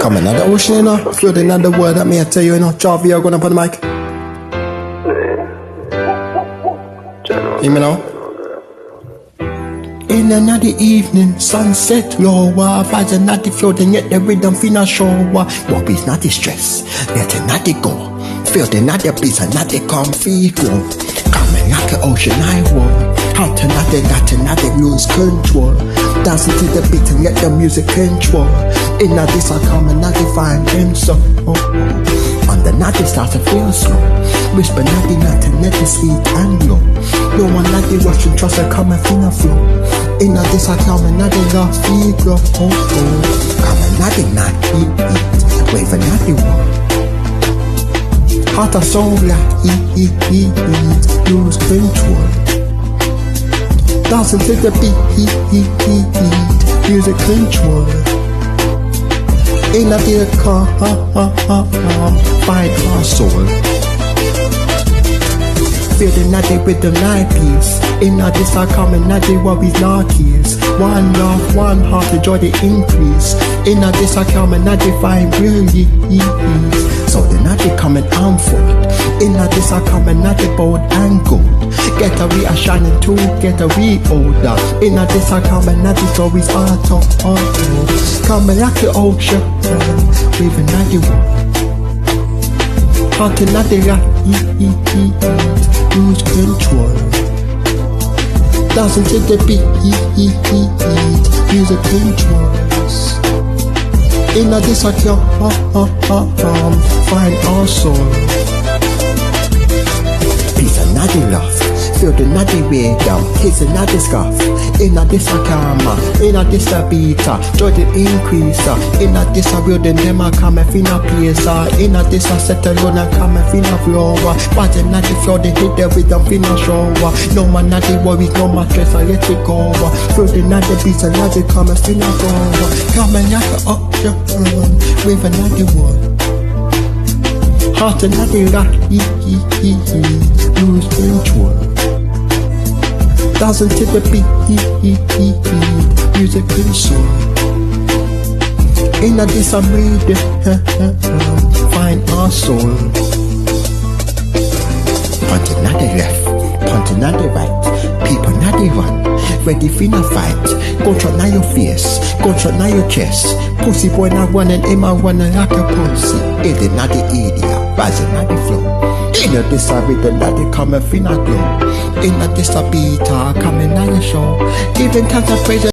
Coming out the ocean, you know. Floating on the world that me I tell you, you know. Jarvie, you're gonna put the mic. Hear me now? In another evening, sunset lower, vibes are not the floating, yet the rhythm finna show. What is not the stress, letting not the go. Feeling not the peace and not the comfy go. Coming like the ocean I walk. Out and not the lose control. Dancing to the beat and let the music control. In a this I come and I define them so. On the night it starts to feel slow. Whisper not the night and let the sweet and low. No one like the rush and trust I come and feel a flow. In a this I come and I the love feel grow. Come and I the night eat. Waving at the wall. Heart and soul like eat. Lose control. Dancing to the beat, music control. In a dear calm, find our soul. Feeling that they with the night peace. In a this I come and not the worries not tears. One love, one heart, the joy they increase. In a this I come and not the find really ease. So the night they come and unfold. In a this I come and not the bold and gold. Get a we are shining too, get a we older. In a this I come and not the stories are told. Coming like the ocean, waving at the world. Heart and not the lose control. Dancing to the beat, music controls. In a this I come, find our soul. Peace and not the love. Feel the naughty way down, kiss and not the scarf. In a this a karma, in a this a beta. Joy the increaser. In a this a building them a come and finna place. In a this a settle on a come and finna floor. But the naughty floor they hit there with them finna show. No man not the worries, no man stress, I let it go. Feel the naughty beats and naughty come and finna go. Come and knock the ocean, with a naughty word. Heart and naughty rock, lose control. Dancing to the beat, music and soul. In a this I'm reading, find our soul. Punching at the left, punching at the right. People not the run, ready finna fight. Go try now your face, go try now your chest. Pussy boy not running, aim a running like a pussy. It is not the idiot, rising not the flow. In a this a rhythm that they come and finna glow. In a this a beat, coming on your show. Giving thanks and praise.